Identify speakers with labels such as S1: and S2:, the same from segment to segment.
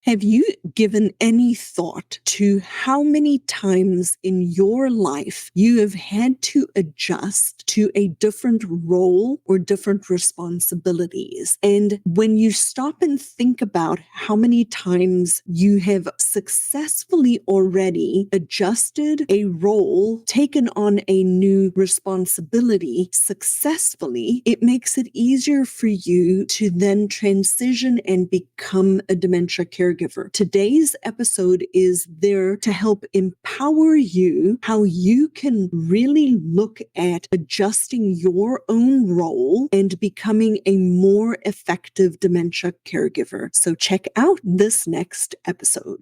S1: Have you given any thought to how many times in your life you have had to adjust to a different role or different responsibilities? And when you stop and think about how many times you have successfully already adjusted a role, taken on a new responsibility successfully, it makes it easier for you to then transition and become a dementia caregiver. Today's episode is there to help empower you how you can really look at adjusting your own role and becoming a more effective dementia caregiver. So check out this next episode.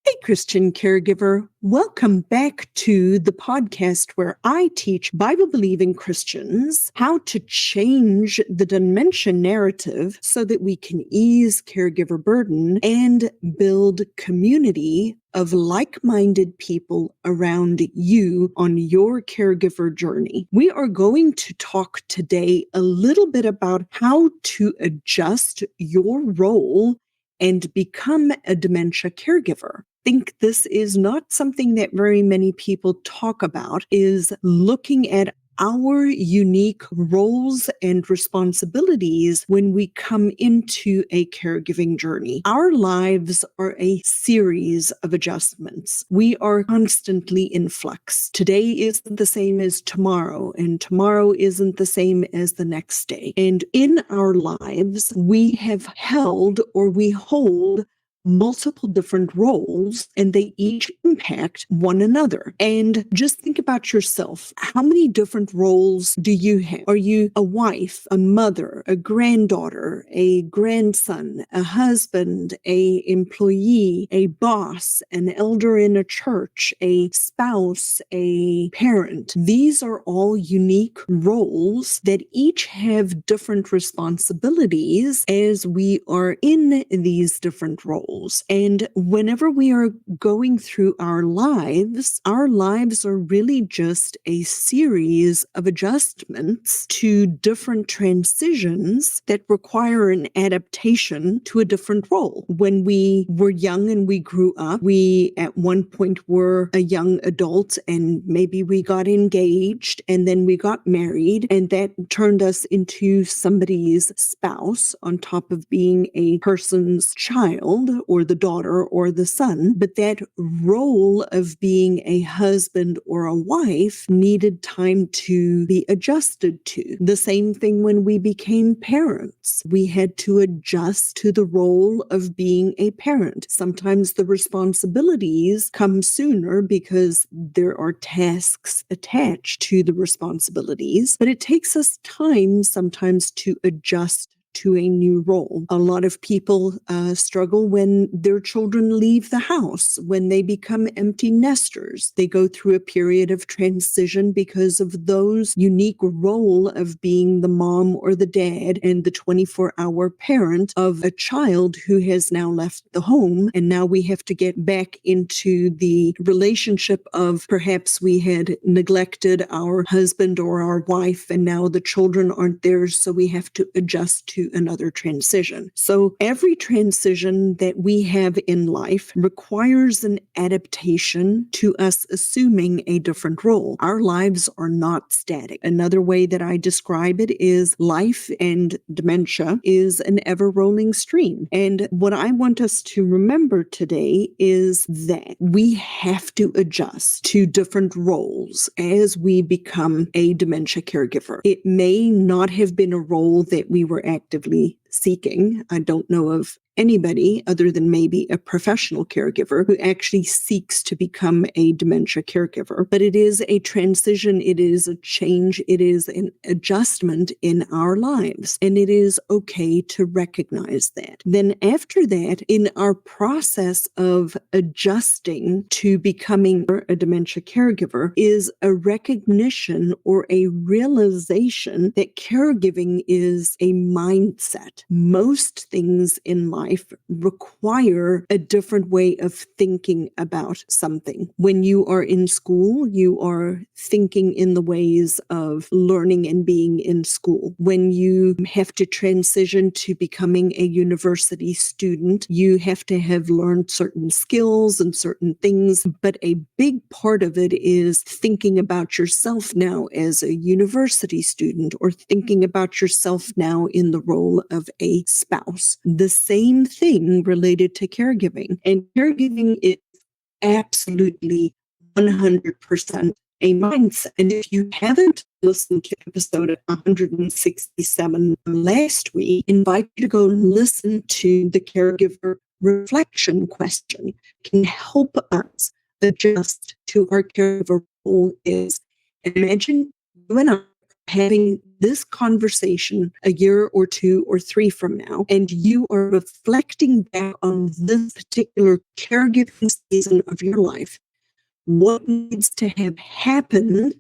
S1: Hey, Christian caregiver, welcome back to the podcast where I teach Bible-believing Christians how to change the dementia narrative so that we can ease caregiver burden and build community of like-minded people around you on your caregiver journey. We are going to talk today a little bit about how to adjust your role and become a dementia caregiver. I think this is not something that very many people talk about, is looking at our unique roles and responsibilities when we come into a caregiving journey. Our lives are a series of adjustments. We are constantly in flux. Today isn't the same as tomorrow, and tomorrow isn't the same as the next day. And in our lives, we have held or we hold multiple different roles, and they each impact one another. And just think about yourself. How many different roles do you have? Are you a wife, a mother, a granddaughter, a grandson, a husband, a employee, a boss, an elder in a church, a spouse, a parent? These are all unique roles that each have different responsibilities as we are in these different roles. And whenever we are going through our lives are really just a series of adjustments to different transitions that require an adaptation to a different role. When we were young and we grew up, we at one point were a young adult, and maybe we got engaged and then we got married, and that turned us into somebody's spouse on top of being a person's child or the daughter or the son. But that role of being a husband or a wife needed time to be adjusted to. The same thing when we became parents. We had to adjust to the role of being a parent. Sometimes the responsibilities come sooner because there are tasks attached to the responsibilities, but it takes us time sometimes to adjust to a new role. A lot of people struggle when their children leave the house, when they become empty nesters. They go through a period of transition because of those unique role of being the mom or the dad and the 24-hour parent of a child who has now left the home. And now we have to get back into the relationship of perhaps we had neglected our husband or our wife, and now the children aren't there, so we have to adjust to another transition. So every transition that we have in life requires an adaptation to us assuming a different role. Our lives are not static. Another way that I describe it is life and dementia is an ever-rolling stream. And what I want us to remember today is that we have to adjust to different roles as we become a dementia caregiver. It may not have been a role that we were actively seeking. I don't know of anybody other than maybe a professional caregiver who actually seeks to become a dementia caregiver. But it is a transition, it is a change, it is an adjustment in our lives. And it is okay to recognize that. Then after that, in our process of adjusting to becoming a dementia caregiver is a recognition or a realization that caregiving is a mindset. Most things in life life require a different way of thinking about something. When you are in school, you are thinking in the ways of learning and being in school. When you have to transition to becoming a university student, you have to have learned certain skills and certain things, but a big part of it is thinking about yourself now as a university student, or thinking about yourself now in the role of a spouse. The same thing related to caregiving. And caregiving is absolutely 100% a mindset. And if you haven't listened to episode 167 last week, I invite you to go listen to the caregiver reflection question. Can help us adjust to our caregiver role is, imagine you and I having this conversation a year or 2 or 3 from now, and you are reflecting back on this particular caregiving season of your life. What needs to have happened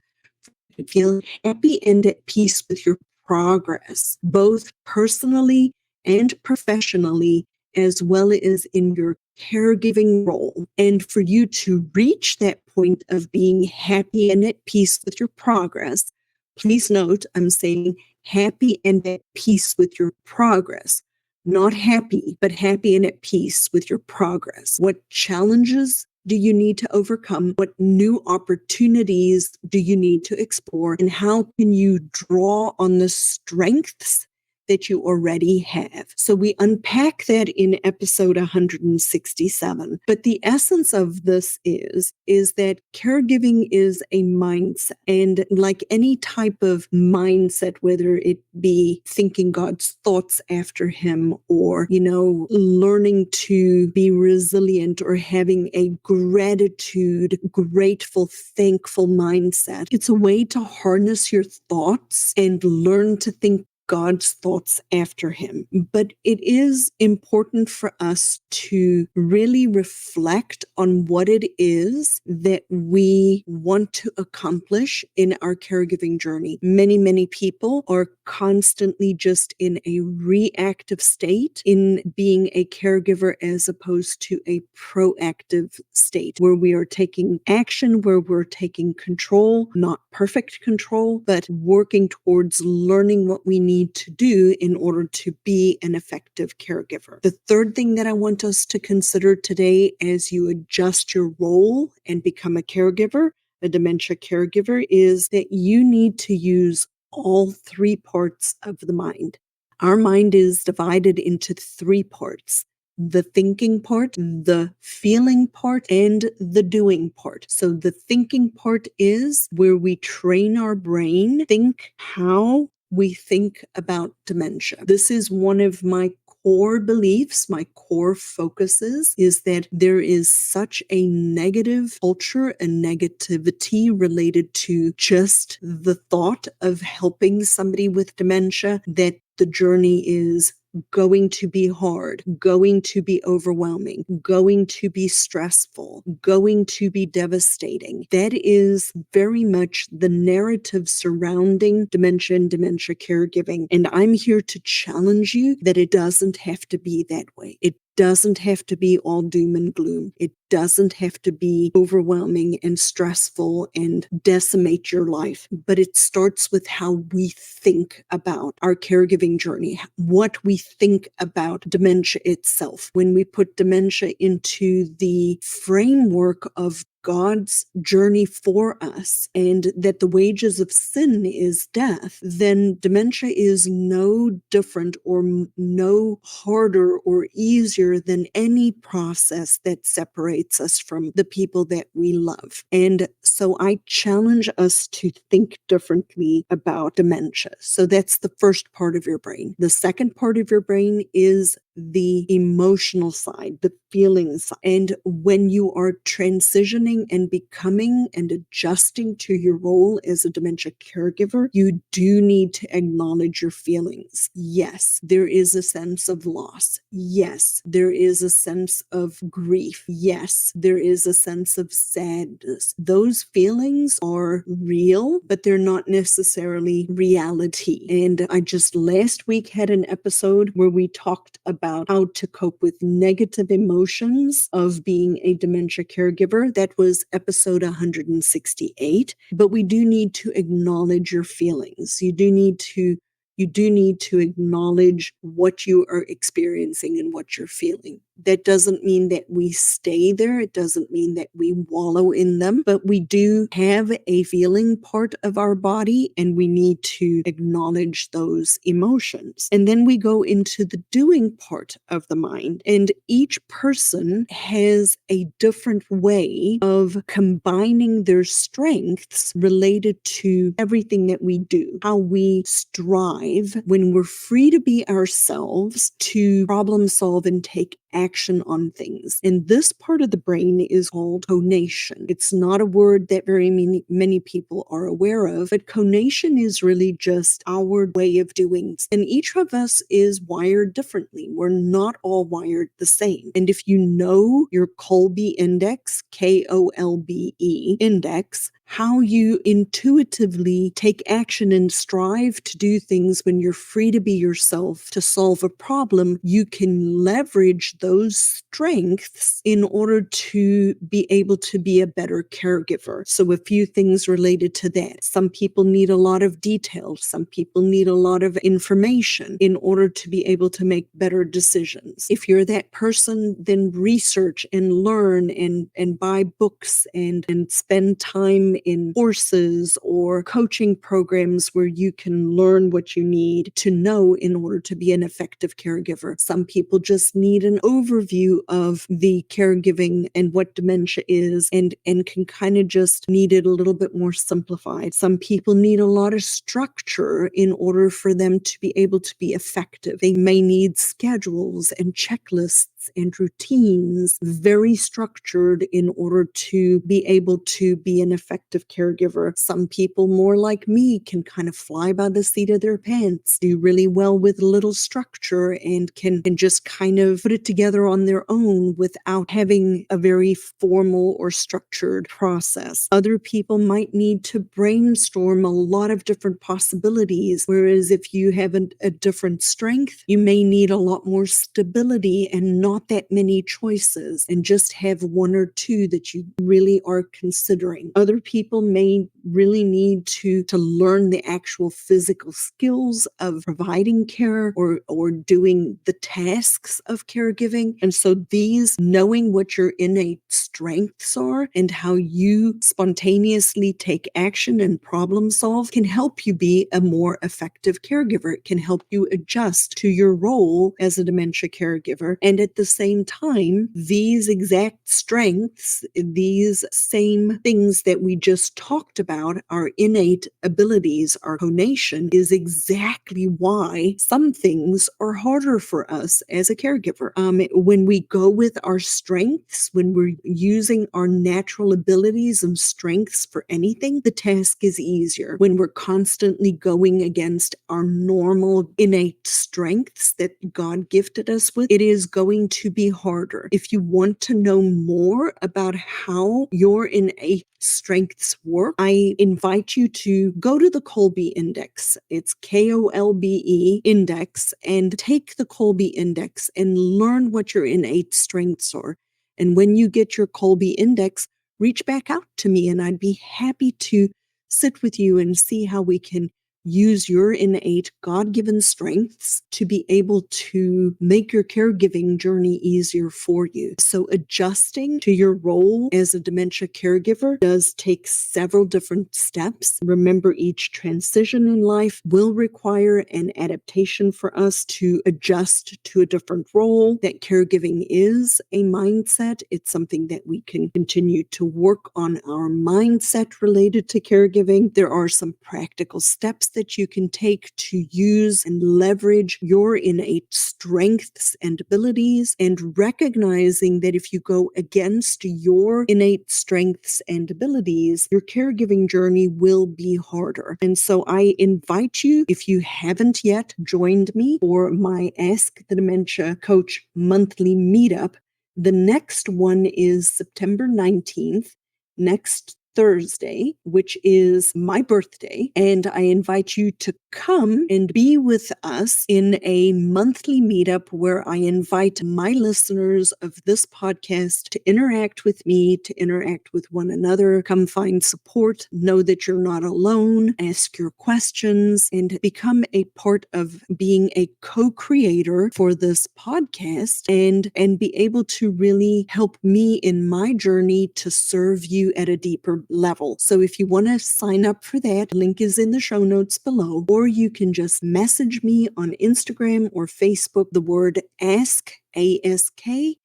S1: to feel happy and at peace with your progress, both personally and professionally, as well as in your caregiving role? And for you to reach that point of being happy and at peace with your progress, please note I'm saying happy and at peace with your progress. Not happy, but happy and at peace with your progress. What challenges do you need to overcome? What new opportunities do you need to explore? And how can you draw on the strengths that you already have? So we unpack that in episode 167. But the essence of this is that caregiving is a mindset. And like any type of mindset, whether it be thinking God's thoughts after him, or, learning to be resilient, or having a gratitude, grateful, thankful mindset, it's a way to harness your thoughts and learn to think God's thoughts after him. But it is important for us to really reflect on what it is that we want to accomplish in our caregiving journey. Many, many people are constantly just in a reactive state in being a caregiver, as opposed to a proactive state where we are taking action, where we're taking control, not perfect control, but working towards learning what we need to do in order to be an effective caregiver. The third thing that I want us to consider today, as you adjust your role and become a caregiver, a dementia caregiver, is that you need to use all 3 parts of the mind. Our mind is divided into 3 parts: the thinking part, the feeling part, and the doing part. So the thinking part is where we train our brain, think how we think about dementia. This is one of my core beliefs, my core focuses, is that there is such a negative culture and negativity related to just the thought of helping somebody with dementia, that the journey is going to be hard, going to be overwhelming, going to be stressful, going to be devastating. That is very much the narrative surrounding dementia and dementia caregiving. And I'm here to challenge you that it doesn't have to be that way. It doesn't have to be all doom and gloom. It doesn't have to be overwhelming and stressful and decimate your life. But it starts with how we think about our caregiving journey, what we think about dementia itself. When we put dementia into the framework of God's journey for us, and that the wages of sin is death, then dementia is no different or no harder or easier than any process that separates us from the people that we love. And so I challenge us to think differently about dementia. So that's the first part of your brain. The second part of your brain is the emotional side, the feeling side. And when you are transitioning and becoming and adjusting to your role as a dementia caregiver, you do need to acknowledge your feelings. Yes, there is a sense of loss. Yes, there is a sense of grief. Yes, there is a sense of sadness. Those feelings are real, but they're not necessarily reality. And I just last week had an episode where we talked about about how to cope with negative emotions of being a dementia caregiver. That was episode 168. But we do need to acknowledge your feelings. You do need to acknowledge what you are experiencing and what you're feeling. That doesn't mean that we stay there. It doesn't mean that we wallow in them, but we do have a feeling part of our body, and we need to acknowledge those emotions. And then we go into the doing part of the mind, and each person has a different way of combining their strengths related to everything that we do, how we strive when we're free to be ourselves, to problem solve and take action on things. And this part of the brain is called conation. It's not a word that very many people are aware of, but conation is really just our way of doing. And each of us is wired differently. We're not all wired the same. And if you know your Kolbe index, Kolbe index, how you intuitively take action and strive to do things when you're free to be yourself to solve a problem, you can leverage those strengths in order to be able to be a better caregiver. So a few things related to that. Some people need a lot of detail. Some people need a lot of information in order to be able to make better decisions. If you're that person, then research and learn and buy books and spend time in courses or coaching programs where you can learn what you need to know in order to be an effective caregiver. Some people just need an overview of the caregiving and what dementia is and can kind of just need it a little bit more simplified. Some people need a lot of structure in order for them to be able to be effective. They may need schedules and checklists and routines, very structured in order to be able to be an effective caregiver. Some people, more like me, can kind of fly by the seat of their pants, do really well with little structure, and can just kind of put it together on their own without having a very formal or structured process. Other people might need to brainstorm a lot of different possibilities, whereas if you have a different strength, you may need a lot more stability and not that many choices, and just have one or two that you really are considering. Other people may really need to learn the actual physical skills of providing care or doing the tasks of caregiving. And so these, knowing what your innate strengths are and how you spontaneously take action and problem solve, can help you be a more effective caregiver. It can help you adjust to your role as a dementia caregiver. And at the same time, these exact strengths, these same things that we just talked about, our innate abilities, our conation, is exactly why some things are harder for us as a caregiver. When we go with our strengths, when we're using our natural abilities and strengths for anything, the task is easier. When we're constantly going against our normal innate strengths that God gifted us with, it is going to be harder. If you want to know more about how your innate strengths work, I invite you to go to the Kolbe index. It's Kolbe index, and take the Kolbe index and learn what your innate strengths are. And when you get your Kolbe index, reach back out to me, and I'd be happy to sit with you and see how we can use your innate God-given strengths to be able to make your caregiving journey easier for you. So adjusting to your role as a dementia caregiver does take several different steps. Remember, each transition in life will require an adaptation for us to adjust to a different role. That caregiving is a mindset. It's something that we can continue to work on our mindset related to caregiving. There are some practical steps that you can take to use and leverage your innate strengths and abilities, and recognizing that if you go against your innate strengths and abilities, your caregiving journey will be harder. And so I invite you, if you haven't yet joined me for my Ask the Dementia Coach monthly meetup, the next one is September 19th, next Thursday, which is my birthday, and I invite you to come and be with us in a monthly meetup where I invite my listeners of this podcast to interact with me, to interact with one another, come find support, know that you're not alone, ask your questions, and become a part of being a co-creator for this podcast and be able to really help me in my journey to serve you at a deeper level. So if you want to sign up for that, link is in the show notes below, or you can just message me on Instagram or Facebook, the word ask, A-S-K.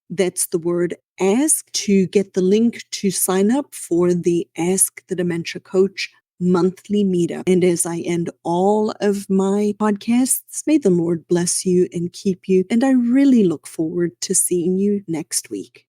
S1: That's the word ask, to get the link to sign up for the Ask the Dementia Coach monthly meetup. And as I end all of my podcasts, may the Lord bless you and keep you. And I really look forward to seeing you next week.